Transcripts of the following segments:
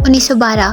1912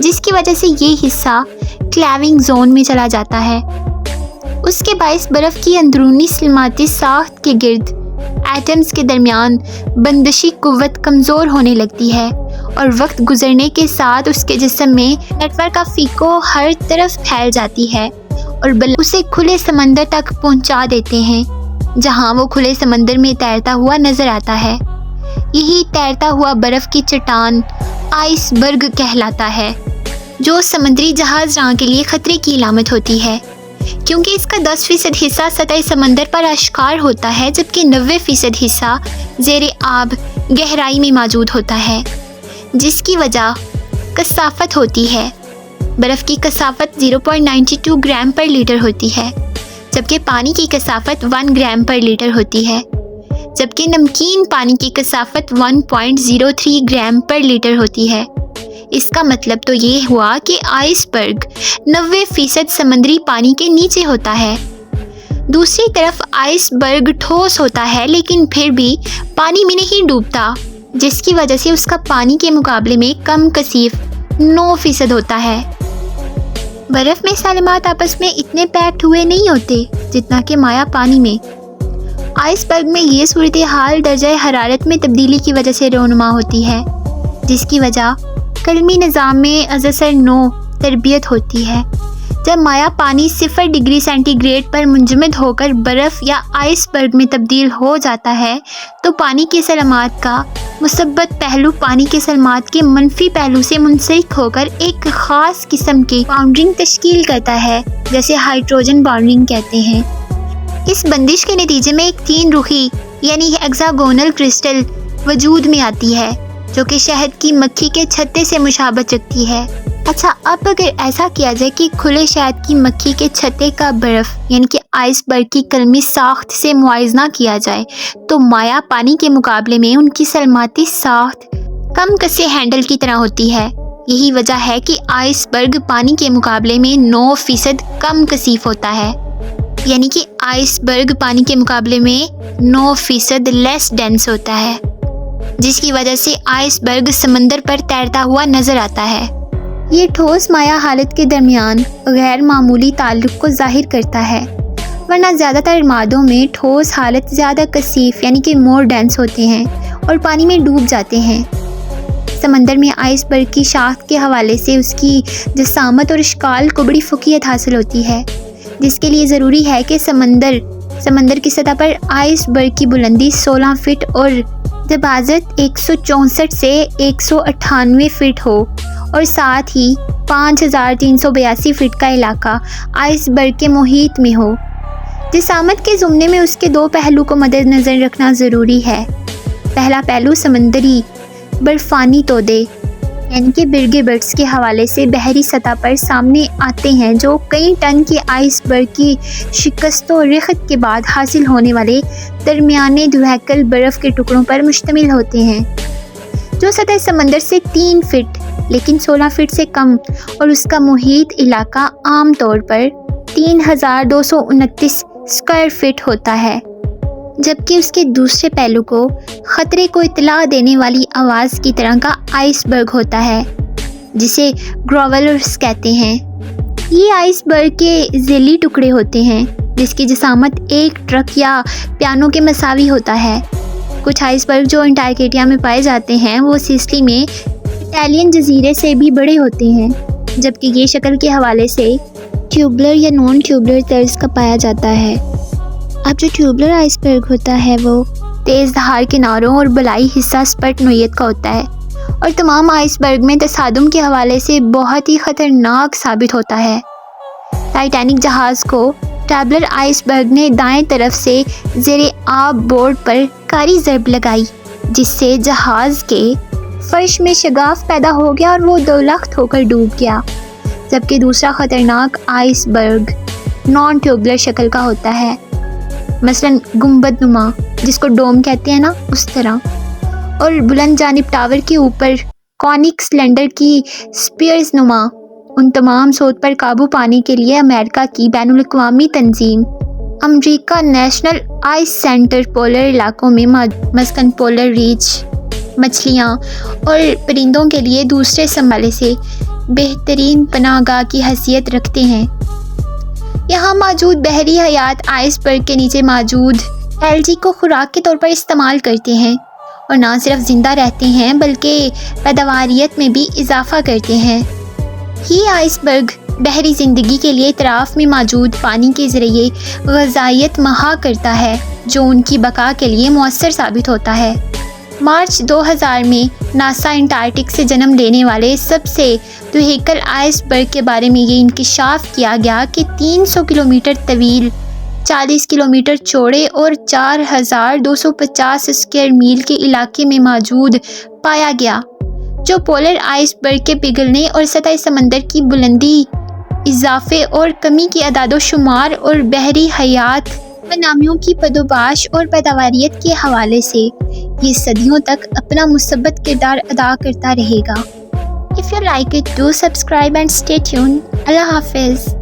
جس کی وجہ سے یہ حصہ کلیونگ زون میں چلا جاتا ہے۔ اس کے باعث برف کی اندرونی سلماتی ساخت کے گرد ایٹمز کے درمیان بندشی قوت کمزور ہونے لگتی ہے اور وقت گزرنے کے ساتھ اس کے جسم میں نیٹ ورک آف فیکو ہر طرف پھیل جاتی ہے اور اسے کھلے سمندر تک پہنچا دیتے ہیں، جہاں وہ کھلے سمندر میں تیرتا ہوا نظر آتا ہے۔ یہی تیرتا ہوا برف کی چٹان آئس برگ کہلاتا ہے، جو سمندری جہاز راں کے لیے خطرے کی علامت ہوتی ہے، کیونکہ اس کا 10% حصہ سطح سمندر پر آشکار ہوتا ہے، جبکہ 90% حصہ زیر آب گہرائی میں موجود ہوتا ہے، جس کی وجہ کثافت ہوتی ہے۔ برف کی کثافت 0.92 گرام پر لیٹر ہوتی ہے، جبکہ پانی کی کثافت 1 گرام پر لیٹر ہوتی ہے، جبکہ نمکین پانی کی کثافت 1.03 گرام پر لیٹر ہوتی ہے۔ اس کا مطلب تو یہ ہوا کہ آئس برگ 90% سمندری پانی کے نیچے ہوتا ہے۔ دوسری طرف آئس برگ ٹھوس ہوتا ہے لیکن پھر بھی پانی میں نہیں ڈوبتا، جس کی وجہ سے اس کا پانی کے مقابلے میں کم کثیف 9% ہوتا ہے۔ برف میں سالمات آپس میں اتنے پیکڈ ہوئے نہیں ہوتے جتنا کہ مائع پانی میں۔ آئس برگ میں یہ صورتحال درجہ حرارت میں تبدیلی کی وجہ سے رونما ہوتی ہے، جس کی وجہ قلمی نظام میں ازاثر نو تربیت ہوتی ہے۔ جب مائع پانی 0 ڈگری سینٹی گریڈ پر منجمد ہو کر برف یا آئس برگ میں تبدیل ہو جاتا ہے تو پانی کی سلامات کا مثبت پہلو پانی کے سلامات کے منفی پہلو سے منسلک ہو کر ایک خاص قسم کی باؤنڈرنگ تشکیل کرتا ہے، جیسے ہائیڈروجن باؤنڈرنگ کہتے ہیں۔ اس بندش کے نتیجے میں ایک 3 رخی یعنی ہیگزاگونل کرسٹل وجود میں آتی ہے، جو کہ شہد کی مکھی کے چھتے سے مشابہت رکھتی ہے۔ اچھا، اب اگر ایسا کیا جائے کہ کھلے شہد کی مکھی کے چھتے کا برف یعنی کہ آئس برگ کی قلمی ساخت سے موازنہ کیا جائے تو مائع پانی کے مقابلے میں ان کی سلماتی ساخت کم کسے ہینڈل کی طرح ہوتی ہے۔ یہی وجہ ہے کہ آئس برگ پانی کے مقابلے میں 9% کم کثیف ہوتا ہے، یعنی کہ آئس برگ پانی کے مقابلے میں 9% لیس ڈینس ہوتا ہے، جس کی وجہ سے آئس برگ سمندر پر تیرتا ہوا نظر آتا ہے۔ یہ ٹھوس مائع حالت کے درمیان غیر معمولی تعلق کو ظاہر کرتا ہے، ورنہ زیادہ تر مادوں میں ٹھوس حالت زیادہ کثیف یعنی کہ مور ڈینس ہوتے ہیں اور پانی میں ڈوب جاتے ہیں۔ سمندر میں آئس برگ کی شاخت کے حوالے سے اس کی جسامت اور اشکال کو بڑی فوقیت حاصل ہوتی ہے، جس کے لیے ضروری ہے کہ سمندر کی سطح پر آئس برگ کی بلندی 16 فٹ اور دباغت 164 سے 198 فٹ ہو، اور ساتھ ہی 5382 فٹ کا علاقہ آئس برگ کے محیط میں ہو۔ جسامت کے ضمن میں اس کے 2 پہلو کو مد نظر رکھنا ضروری ہے۔ پہلا پہلو سمندری برفانی تودے یعنی کہ برگیبٹس کے حوالے سے بحری سطح پر سامنے آتے ہیں، جو کئی ٹن کی آئس برگ کی شکست و رخت کے بعد حاصل ہونے والے درمیانے دوہیکل برف کے ٹکڑوں پر مشتمل ہوتے ہیں، جو سطح سمندر سے 3 فٹ لیکن 16 فٹ سے کم، اور اس کا محیط علاقہ عام طور پر 3229 اسکوائر فٹ ہوتا ہے، جبکہ اس کے دوسرے پہلو کو خطرے کو اطلاع دینے والی آواز کی طرح کا آئس برگ ہوتا ہے، جسے گراولرز کہتے ہیں۔ یہ آئس برگ کے ذیلی ٹکڑے ہوتے ہیں جس کی جسامت ایک ٹرک یا پیانو کے مساوی ہوتا ہے۔ کچھ آئس برگ جو انٹارکٹیکا میں پائے جاتے ہیں وہ سسلی میں اٹالین جزیرے سے بھی بڑے ہوتے ہیں، جبکہ یہ شکل کے حوالے سے ٹیوبلر یا نان ٹیوبلر طرز کا پایا جاتا ہے۔ اب جو ٹیوبلر آئس برگ ہوتا ہے وہ تیز دھار کناروں اور بلائی حصہ سپٹ نوعیت کا ہوتا ہے، اور تمام آئس برگ میں تصادم کے حوالے سے بہت ہی خطرناک ثابت ہوتا ہے۔ ٹائٹینک جہاز کو ٹیوبلر آئس برگ نے دائیں طرف سے زیر آب بورڈ پر کاری ضرب لگائی، جس سے جہاز کے فرش میں شگاف پیدا ہو گیا اور وہ دولخت ہو کر ڈوب گیا، جبکہ دوسرا خطرناک آئس برگ نان ٹیوبلر شکل کا ہوتا ہے، مثلاً گنبد نما جس کو ڈوم کہتے ہیں نا، اس طرح، اور بلند جانب ٹاور کے اوپر کونک سلنڈر کی سپیئرز نما۔ ان تمام سود پر قابو پانے کے لیے امریکہ کی بین الاقوامی تنظیم امریکہ نیشنل آئس سینٹر پولر علاقوں میں مسکن پولر ریچ مچھلیاں اور پرندوں کے لیے دوسرے سنبھالے سے بہترین پناہ گاہ کی حیثیت رکھتے ہیں۔ یہاں موجود بحری حیات آئس برگ کے نیچے موجود الجی کو خوراک کے طور پر استعمال کرتے ہیں اور نہ صرف زندہ رہتے ہیں بلکہ پیداواریت میں بھی اضافہ کرتے ہیں۔ یہ آئس برگ بحری زندگی کے لیے اطراف میں موجود پانی کے ذریعے غذائیت مہیا کرتا ہے جو ان کی بقا کے لیے مؤثر ثابت ہوتا ہے۔ مارچ 2000 میں ناسا انٹارکٹک سے جنم لینے والے سب سے دھویکل آئس برگ کے بارے میں یہ انکشاف کیا گیا کہ 300 کلومیٹر طویل، 40 کلومیٹر چوڑے اور 4250 اسکوائر میل کے علاقے میں موجود پایا گیا، جو پولر آئس برگ کے پگھلنے اور سطح سمندر کی بلندی، اضافے اور کمی کی اعداد و شمار اور بحری حیات پنامیوں کی پدوباش اور پیداواریت کے حوالے سے یہ صدیوں تک اپنا مثبت کردار ادا کرتا رہے گا۔ If you like it, do subscribe and stay tuned. اللہ حافظ۔